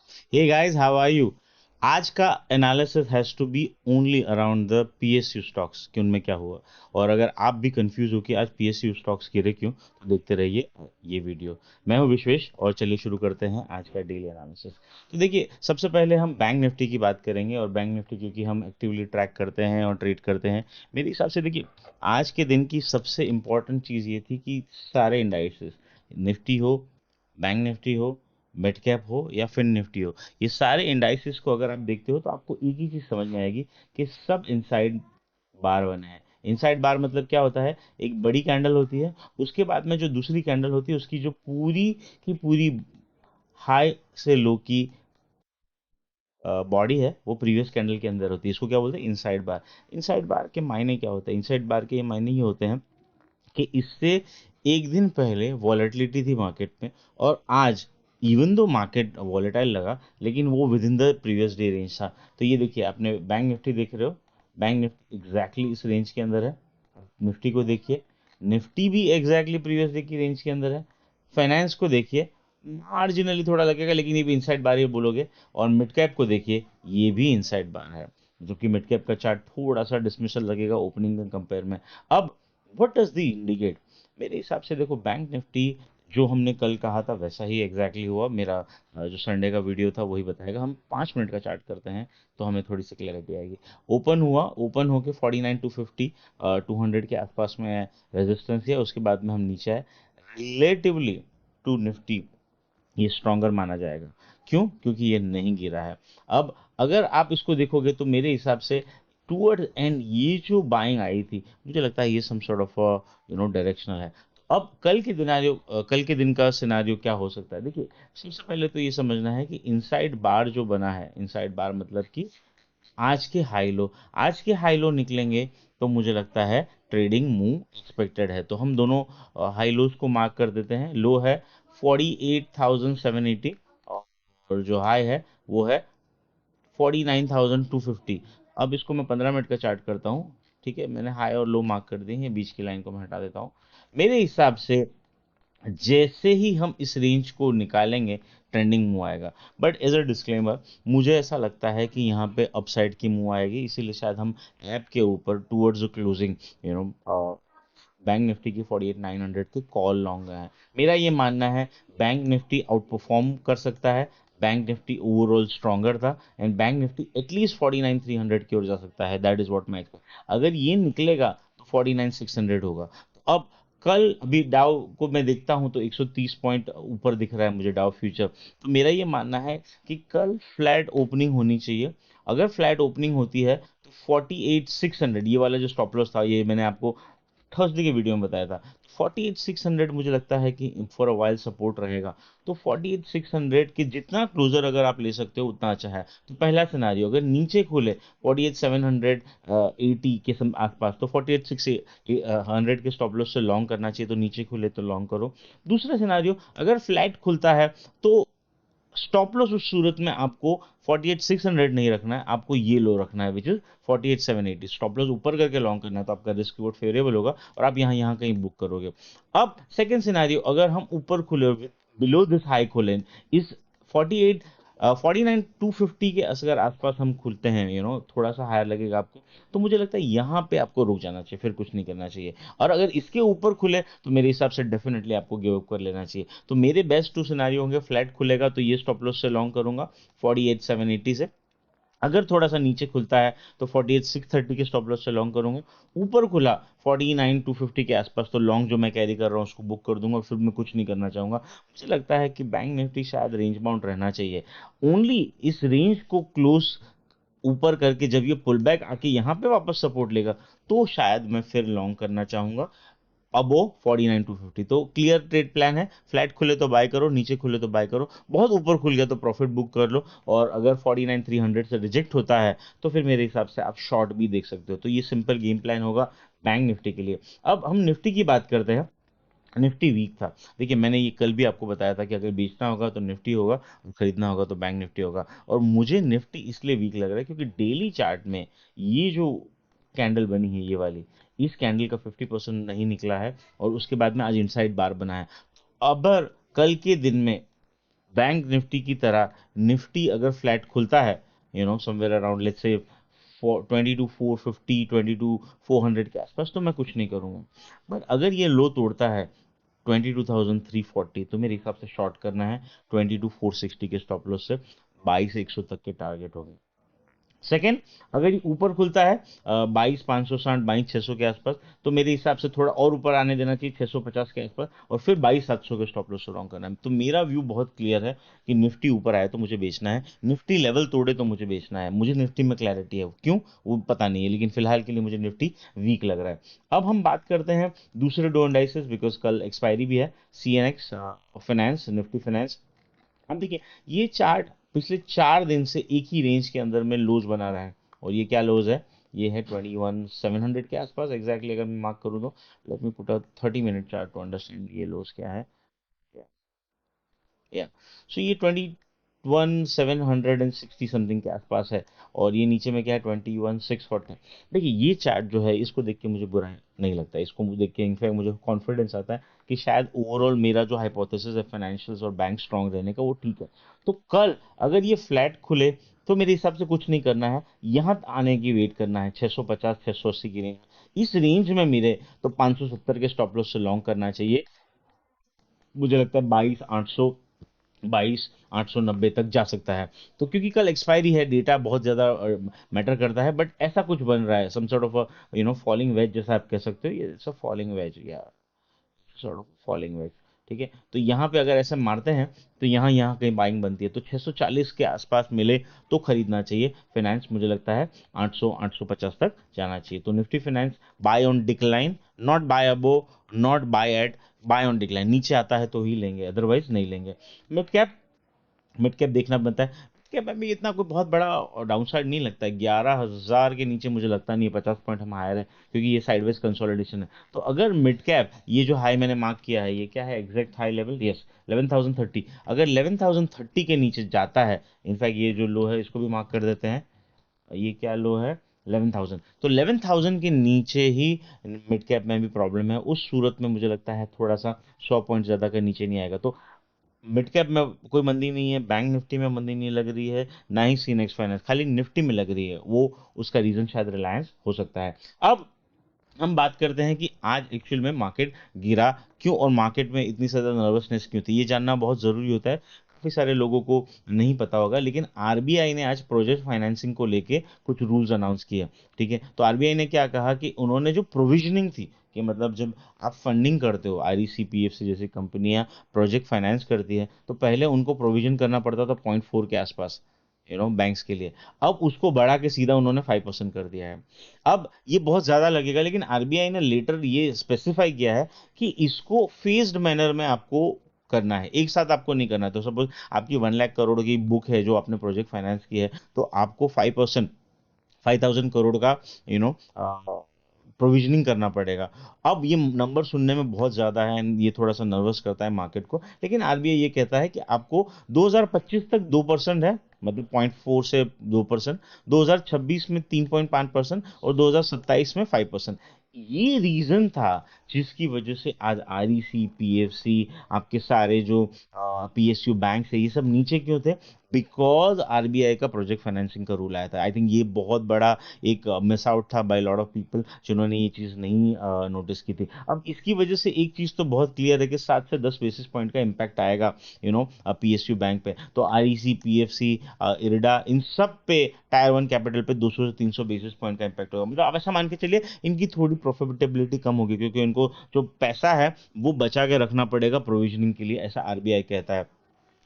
Hey guys, how are you? आज का analysis has to be only around the PSU stocks कि उनमें क्या हुआ। और अगर आप भी कंफ्यूज हो कि आज पीएसयू स्टॉक्स गिरे क्यों, तो देखते रहिए ये वीडियो। मैं हूं विश्वेश और चलिए शुरू करते हैं आज का डेली एनालिसिस। तो देखिए, सबसे पहले हम बैंक निफ्टी की बात करेंगे, और बैंक निफ्टी क्योंकि हम एक्टिवली ट्रैक करते हैं और ट्रेड करते हैं, मेरे हिसाब से देखिए आज के दिन की सबसे इंपॉर्टेंट चीज़ ये थी कि सारे इंडाइसेस, निफ्टी हो, बैंक निफ्टी हो, मिड कैप हो या फिन निफ्टी हो, ये सारे इंडाइसेस को अगर आप देखते हो तो आपको एक ही चीज समझ में आएगी कि सब इनसाइड बार बने हैं। इनसाइड बार मतलब क्या होता है? एक बड़ी कैंडल होती है, उसके बाद में जो दूसरी कैंडल होती है उसकी जो पूरी की पूरी हाई से लो की बॉडी है वो प्रीवियस कैंडल के अंदर होती है। इसको क्या बोलते हैं? इनसाइड बार। इनसाइड बार के मायने क्या होते हैं? इनसाइड बार के ये मायने ये होते हैं कि इससे एक दिन पहले वॉलेटिलिटी थी मार्केट में, और आज इवन दो मार्केट वॉलेटाइल लगा लेकिन वो with in the previous day range था। तो ये देखिए, आपने बैंक निफ्टी देख रहे हो, बैंक निफ्टी एग्जैक्टली इस रेंज के अंदर है। निफ्टी को देखिए, निफ्टी भी एग्जैक्टली प्रीवियस डे की रेंज के अंदर है। फाइनेंस को देखिए, मार्जिनली थोड़ा लगेगा लेकिन ये भी इनसाइड बार ही बोलोगे। और मिड कैप को देखिए, ये भी इनसाइड बार है, जो कि मिड कैप का चार्ट थोड़ा सा डिसमिसल लगेगा ओपनिंग में कंपेयर में। अब व्हाट डज द इंडिकेट? मेरे हिसाब से देखो, बैंक निफ्टी जो हमने कल कहा था वैसा ही एग्जैक्टली हुआ। मेरा जो संडे का वीडियो था वही बताएगा। हम 5 मिनट का चार्ट करते हैं तो हमें थोड़ी सी क्लैरिटी आएगी। ओपन हुआ, ओपन होके 49,250 200 के आसपास में रेजिस्टेंस है, उसके बाद में हम नीचे आए। रिलेटिवली टू निफ्टी ये स्ट्रॉन्गर माना जाएगा। क्यों? क्योंकि ये नहीं गिरा है। अब अगर आप इसको देखोगे तो मेरे हिसाब से टूवर्ड एंड ये जो बाइंग आई थी, मुझे लगता है ये सम सॉर्ट ऑफ डायरेक्शनल है। अब कल के दिन का सिनारियो क्या हो सकता है? देखिए, सबसे पहले तो ये समझना है कि इनसाइड बार जो बना है, इनसाइड बार मतलब कि आज के हाई लो निकलेंगे तो मुझे लगता है ट्रेडिंग मूव एक्सपेक्टेड है। तो हम दोनों हाई लोज को मार्क कर देते हैं। लो है 48,780, और जो हाई है वो है 49,250। अब इसको मैं 15 मिनट का चार्ट करता हूँ। ठीक है, मैंने हाई और लो मार्क कर दिए हैं, बीच की लाइन को मैं हटा देता हूँ। मेरे हिसाब से जैसे ही हम इस रेंज को निकालेंगे, ट्रेंडिंग मूव आएगा। बट एज अ डिस्क्लेमर, मुझे ऐसा लगता है कि यहाँ पे अपसाइड की मूव आएगी, इसीलिए शायद हम ऐप के ऊपर towards closing you know bank Nifty की 48,900 के कॉल लॉन्ग है। मेरा ये मानना है बैंक निफ्टी आउट परफॉर्म कर सकता है। बैंक निफ्टी ओवरऑल स्ट्रॉन्गर था, एंड बैंक निफ्टी एटलीस्ट 49,300 की ओर जा सकता है। दैट इज व्हाट मैं एक्सपेक्ट। अगर ये निकलेगा तो 49,600 होगा। तो अब कल अभी डाउ को मैं देखता हूं तो 130 पॉइंट ऊपर दिख रहा है मुझे डाउ फ्यूचर। तो मेरा ये मानना है कि कल फ्लैट ओपनिंग होनी चाहिए। अगर फ्लैट ओपनिंग होती है तो 48,600, ये वाला जो स्टॉप लॉस था ये मैंने आपको थर्सडे के वीडियो में बताया था। 48,600 मुझे लगता है कि फॉर अ वाइल सपोर्ट रहेगा। तो 48,600 के जितना क्लोजर अगर आप ले सकते हो उतना अच्छा है। तो पहला सिनारियो, अगर नीचे खोले 48,780 के आसपास, तो 48,600 के स्टॉप लॉस से लॉन्ग करना चाहिए। तो नीचे खुले तो लॉन्ग करो। दूसरा सिनारियो, अगर फ्लैट खुलता है तो स्टॉप लॉस उस सूरत में आपको 48,600 नहीं रखना है, आपको ये लो रखना है, विच इज 48,780। स्टॉप लॉस ऊपर करके लॉन्ग करना है तो आपका रिस्क रिवॉर्ड फेवरेबल होगा और आप यहाँ यहाँ कहीं बुक करोगे। अब सेकंड सिनारियो, अगर हम ऊपर खुले हुए बिलो दिस हाई खोलें, इस 48 49,250 के अगर आसपास हम खुलते हैं, थोड़ा सा हायर लगेगा आपको, तो मुझे लगता है यहाँ पे आपको रुक जाना चाहिए, फिर कुछ नहीं करना चाहिए। और अगर इसके ऊपर खुले तो मेरे हिसाब से डेफिनेटली आपको गिव अप कर लेना चाहिए। तो मेरे बेस्ट टू सिनारियो होंगे, फ्लैट खुलेगा तो ये स्टॉप लॉस से लॉन्ग करूंगा 48,780 से। अगर थोड़ा सा नीचे खुलता है तो 48,630 के स्टॉप लॉस से लॉन्ग करूंगा। ऊपर खुला 49,250 के आसपास तो लॉन्ग जो मैं कैरी कर रहा हूँ उसको बुक कर दूंगा, फिर मैं कुछ नहीं करना चाहूंगा। मुझे लगता है कि बैंक निफ्टी शायद रेंज बाउंड रहना चाहिए। ओनली इस रेंज को क्लोज ऊपर करके जब ये पुल बैक आके यहाँ पे वापस सपोर्ट लेगा तो शायद मैं फिर लॉन्ग करना चाहूंगा अबो 49,250। तो क्लियर ट्रेड प्लान है, फ्लैट खुले तो बाय करो, नीचे खुले तो बाय करो, बहुत ऊपर खुल गया तो प्रॉफिट बुक कर लो। और अगर 49,300 से रिजेक्ट होता है तो फिर मेरे हिसाब से आप शॉर्ट भी देख सकते हो। तो ये सिंपल गेम प्लान होगा बैंक निफ्टी के लिए। अब हम निफ्टी की बात करते हैं। निफ्टी वीक था। देखिए, मैंने ये कल भी आपको बताया था कि अगर बेचना होगा तो निफ्टी होगा और खरीदना होगा तो बैंक निफ्टी होगा। और मुझे निफ्टी इसलिए वीक लग रहा है क्योंकि डेली चार्ट में ये जो कैंडल बनी है ये वाली, इस कैंडल का 50% नहीं निकला है, और उसके बाद में आज इनसाइड बार बना है। अगर कल के दिन में बैंक निफ्टी की तरह निफ्टी अगर फ्लैट खुलता है, समवेयर अराउंड लेट्स से 22,450, 22,400 के आसपास, तो मैं कुछ नहीं करूंगा। बट अगर ये लो तोड़ता है 22,340, तो मेरे हिसाब से शॉर्ट करना है 22,460 के स्टॉप लॉस से 22,100 तक के टारगेट हो गए। सेकेंड, अगर ये ऊपर खुलता है 22,560, 22,600 के आसपास, तो मेरे हिसाब से थोड़ा और ऊपर आने देना चाहिए 650 के आसपास, और फिर 22,700 के स्टॉप लॉस रॉन्ग करना है। तो मेरा व्यू बहुत क्लियर है कि निफ्टी ऊपर आए तो मुझे बेचना है, निफ्टी लेवल तोड़े तो मुझे बेचना है। मुझे निफ्टी में क्लैरिटी है, क्यों वो पता नहीं है, लेकिन फिलहाल के लिए मुझे निफ्टी वीक लग रहा है। अब हम बात करते हैं दूसरे दो इंडाइसेस, बिकॉज कल एक्सपायरी भी है, CNX फाइनेंस, निफ्टी फाइनेंस। अब देखिए, ये चार्ट पिछले 4 दिन से एक ही रेंज के अंदर में लोज बना रहा है, और ये क्या लोज है, ये है 21,700 के आसपास एग्जैक्टली। अगर मैं मार्क करूँ तो let me put a 30 minute chart to understand ये लोज क्या है। या सो ये 21,760 समथिंग के आसपास है, और ये नीचे में क्या है 21,640। देखिए, ये चार्ट जो है, इसको देख के मुझे बुरा नहीं लगता, इसको मुझे देख के इनफैक्ट मुझे कॉन्फिडेंस आता है कि शायद ओवरऑल मेरा जो हाइपोथेसिस है फाइनेंशियल्स और बैंक स्ट्रांग रहने का, वो ठीक है। तो कल अगर ये फ्लैट खुले तो मेरे हिसाब से कुछ नहीं करना है, यहाँ आने की वेट करना है 650, 680 की रेंज, इस रेंज में मिले तो 570 के स्टॉप लॉस से लॉन्ग करना चाहिए। मुझे लगता है 22,890 तक जा सकता है। तो क्योंकि कल एक्सपायरी है, डेटा बहुत ज़्यादा मैटर करता है, बट ऐसा कुछ बन रहा है, some sort of falling wedge जैसा आप कह सकते हो, ये सब फॉलिंग वेज या सॉर्ट ऑफ फॉलिंग वेज। ठीक है, तो यहाँ पे अगर ऐसे मारते हैं तो यहाँ यहाँ कहीं बाइंग बनती है, तो 640 के आसपास मिले तो खरीदना चाहिए। फाइनेंस मुझे लगता है 800, 850 तक जाना चाहिए। तो Nifty finance buy on decline, not buy above, not buy at, buy on decline. नीचे आता है तो ही लेंगे, अदरवाइज नहीं लेंगे। मिड कैप, मिड कैप देखना बनता है। मिड कैप में भी इतना कोई बहुत बड़ा डाउनसाइड नहीं लगता है, 11,000 के नीचे मुझे लगता नहीं है 50 पॉइंट हम हायर है, क्योंकि ये साइडवेज कंसोलिडेशन है। तो अगर मिड कैप, ये जो हाई मैंने मार्क किया है, ये क्या है एग्जैक्ट हाई लेवल, यस 11,030, अगर 11,030 के नीचे जाता है, इनफैक्ट ये जो लो है इसको भी मार्क कर देते हैं, ये क्या लो है 11,000, तो 11,000 के नीचे ही मिड कैप में भी प्रॉब्लम है। उस सूरत में मुझे लगता है थोड़ा सा 100 पॉइंट ज़्यादा का नीचे नहीं आएगा। तो मिड कैप में कोई मंदी नहीं है, बैंक निफ्टी में मंदी नहीं लग रही है, ना ही सीनेक्स फाइनेंस, खाली निफ्टी में लग रही है। वो उसका रीजन शायद रिलायंस हो सकता है। अब हम बात करते हैं कि आज एक्चुअल में मार्केट गिरा क्यों, और मार्केट में इतनी ज़्यादा नर्वसनेस क्यों थी, ये जानना बहुत ज़रूरी होता है। काफ़ी सारे लोगों को नहीं पता होगा, लेकिन आरबीआई ने आज प्रोजेक्ट फाइनेंसिंग को लेके कुछ रूल्स अनाउंस किए। ठीक है, तो आरबीआई ने क्या कहा कि उन्होंने जो प्रोविजनिंग थी, कि मतलब जब आप फंडिंग करते हो, आरईसी पीएफसी जैसी कंपनियां प्रोजेक्ट फाइनेंस करती है, तो पहले उनको प्रोविजन करना पड़ता था 0.4 के आसपास, बैंक्स के लिए। अब उसको बढ़ा के सीधा उन्होंने 5% कर दिया है। अब ये बहुत ज्यादा लगेगा, लेकिन आरबीआई ने लेटर ये स्पेसिफाई किया है कि इसको फेज्ड मैनर में आपको करना है, एक साथ आपको नहीं करना है। तो सपोज आपकी 1 लाख करोड़ की बुक है जो आपने प्रोजेक्ट फाइनेंस की है, तो आपको 5%, 5,000 करोड़ का यू नो प्रोविजनिंग करना पड़ेगा। अब ये नंबर सुनने में बहुत ज़्यादा है एंड ये थोड़ा सा नर्वस करता है मार्केट को, लेकिन आरबीआई ये कहता है कि आपको 2025 तक 2% है, मतलब 0.4 से 2%, 2026 में 3.5%, और 2027 में 5%। ये रीजन था जिसकी वजह से आज आरईसी पीएफसी, आपके सारे जो पीएसयू बैंक है, ये सब नीचे क्यों थे, बिकॉज आरबीआई का प्रोजेक्ट फाइनेंसिंग का रूल आया था। आई थिंक ये बहुत बड़ा एक मिस आउट था बाय लॉट ऑफ पीपल, जिन्होंने ये चीज़ नहीं नोटिस की थी। अब इसकी वजह से एक चीज़ तो बहुत क्लियर है कि 7 से 10 बेसिस पॉइंट का इम्पैक्ट आएगा पीएसयू बैंक पे। तो आरईसी पीएफसी, इरडा, इन सब पे, टायर 1 कैपिटल पे 200 से 300 बेसिस पॉइंट का इम्पैक्ट होगा। मतलब आप ऐसा मान के चलिए इनकी थोड़ी प्रॉफिटेबिलिटी कम होगी, क्योंकि इनको जो पैसा है वो बचा के रखना पड़ेगा प्रोविजनिंग के लिए, ऐसा आरबीआई कहता है।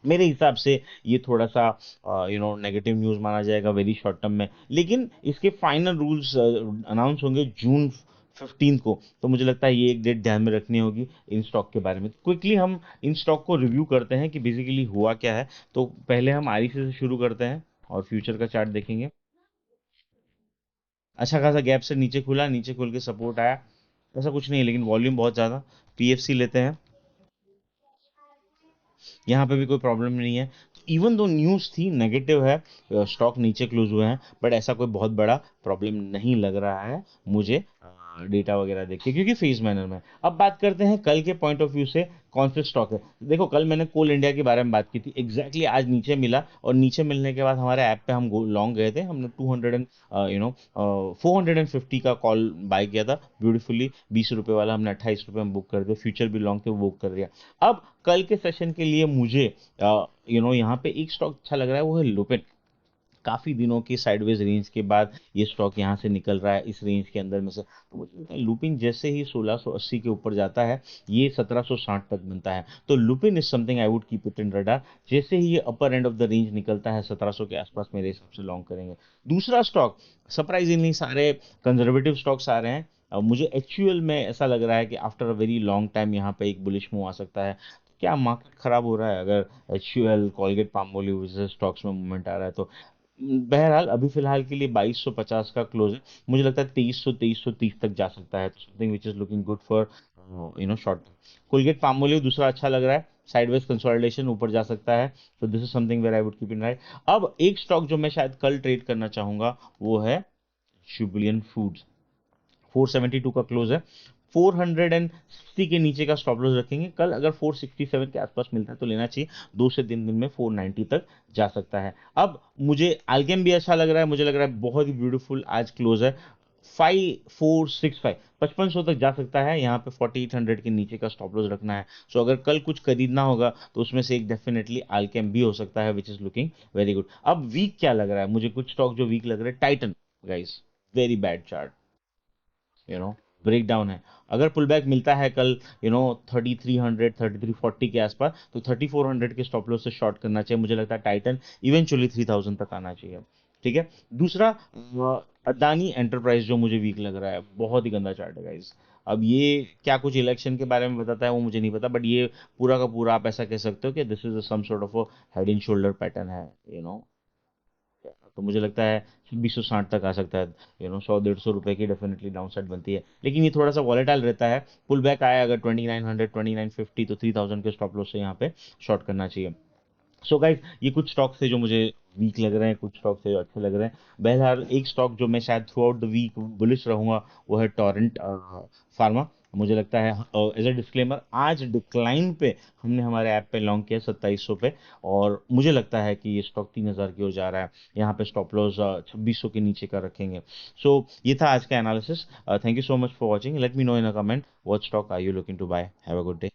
मेरे हिसाब से ये थोड़ा सा नेगेटिव न्यूज़ माना जाएगा वेरी शॉर्ट टर्म में, लेकिन इसके फाइनल रूल्स अनाउंस होंगे जून 15 को। तो मुझे लगता है ये एक डेट ध्यान में रखनी होगी इन स्टॉक के बारे में। क्विकली हम इन स्टॉक को रिव्यू करते हैं कि बेसिकली हुआ क्या है। तो पहले हम आरईसी से शुरू करते हैं और फ्यूचर का चार्ट देखेंगे। अच्छा खासा गैप से नीचे खुला, नीचे खुल के सपोर्ट आया, ऐसा कुछ नहीं है, लेकिन वॉल्यूम बहुत ज़्यादा। पीएफसी लेते हैं, यहाँ पे भी कोई प्रॉब्लम नहीं है। इवन दो न्यूज़ थी नेगेटिव है, स्टॉक नीचे क्लोज हुए हैं, बट ऐसा कोई बहुत बड़ा प्रॉब्लम नहीं लग रहा है मुझे। डेटा वगैरह देख के, क्योंकि फेज मैनर में। अब बात करते हैं कल के पॉइंट ऑफ व्यू से कौन से स्टॉक है। देखो कल मैंने कोल इंडिया के बारे में बात की थी, एग्जैक्टली आज नीचे मिला, और नीचे मिलने के बाद हमारे ऐप पे हम लॉन्ग गए थे, हमने 200 एंड 450 का कॉल बाय किया था ब्यूटीफुली। 20 रुपए वाला हमने 28 रुपए में बुक कर दिया, फ्यूचर भी लॉन्ग थे वो बुक कर दिया। अब कल के सेशन के लिए मुझे यहाँ पे एक स्टॉक अच्छा लग रहा है, वो है लुपिन। काफी दिनों की साइडवेज रेंज के बाद ये स्टॉक यहाँ से निकल रहा है इस रेंज के अंदर में से, तो मुझे लगता है लुपिन जैसे ही 1680 के ऊपर जाता है ये 1760 तक बनता है, तो Lupin is something I would keep it in radar. जैसे ही ये अपर एंड ऑफ द रेंज निकलता है 1700 के आसपास, मेरे हिसाब से लॉन्ग करेंगे। दूसरा स्टॉक, सरप्राइजिंगली सारे कंजर्वेटिव स्टॉक्स आ रहे हैं। मुझे एक्चुअल में ऐसा लग रहा है कि after a very long time यहाँ पे एक बुलिश मूव आ सकता है। क्या मार्केट खराब हो रहा है अगर एचयूएल, कोलगेट पामोलिव जैसे स्टॉक्स में मूवमेंट आ रहा है तो। बहरहाल अभी फिलहाल के लिए 2250 का क्लोज है, मुझे लगता है 2330 तक जा सकता है, something which is looking good for short. Colgate Palmolive दूसरा अच्छा लग रहा है, साइडवेज कंसोलिडेशन ऊपर जा सकता है, तो this is something where I would keep in right. अब एक स्टॉक जो मैं शायद कल ट्रेड करना चाहूंगा वो है जुबिलियंट फूड्स। 472 का क्लोज है, 460 के नीचे का स्टॉप लॉस रखेंगे। कल अगर 467 के आसपास मिलता है तो लेना चाहिए, 2 से 3 दिन में 490 तक जा सकता है। अब मुझे अल्केम भी अच्छा लग रहा है, मुझे लग रहा है बहुत ही ब्यूटीफुल आज क्लोज है। 5465 5500 तक जा सकता है, यहाँ पे 4800 के नीचे का स्टॉप लॉस रखना है। सो अगर कल कुछ खरीदना होगा तो उसमें से एक डेफिनेटली अल्केम भी हो सकता है, which is looking very good. अब वीक क्या लग रहा है मुझे, कुछ स्टॉक जो वीक लग रहा है, Titan guys, very bad chart, break down है। अगर पुल बैक मिलता है कल 3300 3340 के आसपास, तो 3400 के स्टॉप लॉस से शॉर्ट करना चाहिए। मुझे लगता है टाइटन इवेंचुअली 3000 तक आना चाहिए। ठीक है। दूसरा अदानी एंटरप्राइज जो मुझे वीक लग रहा है, बहुत ही गंदा चार्ट है गाइस। अब ये क्या कुछ इलेक्शन के बारे में बताता है वो मुझे नहीं पता, बट ये पूरा का पूरा आप ऐसा कह सकते हो कि this is some sort of head and shoulder pattern है। यू नो तो मुझे लगता है 2660 तक आ सकता है। 100 150 रुपए की डेफिनेटली डाउन साइड बनती है, लेकिन ये थोड़ा सा वॉलेटाइल रहता है। पुल बैक आया अगर 2900 2950, तो 3000 के स्टॉप लॉस से यहाँ पे शॉर्ट करना चाहिए। सो गाइस ये कुछ स्टॉक्स थे जो मुझे वीक लग रहे हैं, कुछ स्टॉक्स थे जो अच्छे लग रहे हैं। बहरहाल एक स्टॉक जो मैं शायद throughout the week bullish रहूंगा वो है टोरेंट फार्मा। मुझे लगता है एज अ डिस्क्लेमर, आज डिक्लाइन पे हमने हमारे ऐप पे लॉन्ग किया 2700 पे, और मुझे लगता है कि ये स्टॉक 3000 की ओर जा रहा है। यहाँ पे स्टॉप लॉस 2600 के नीचे का रखेंगे। सो ये था आज का analysis. Thank you so much for watching, let me know in a comment what stock are you looking to buy. Have a good day.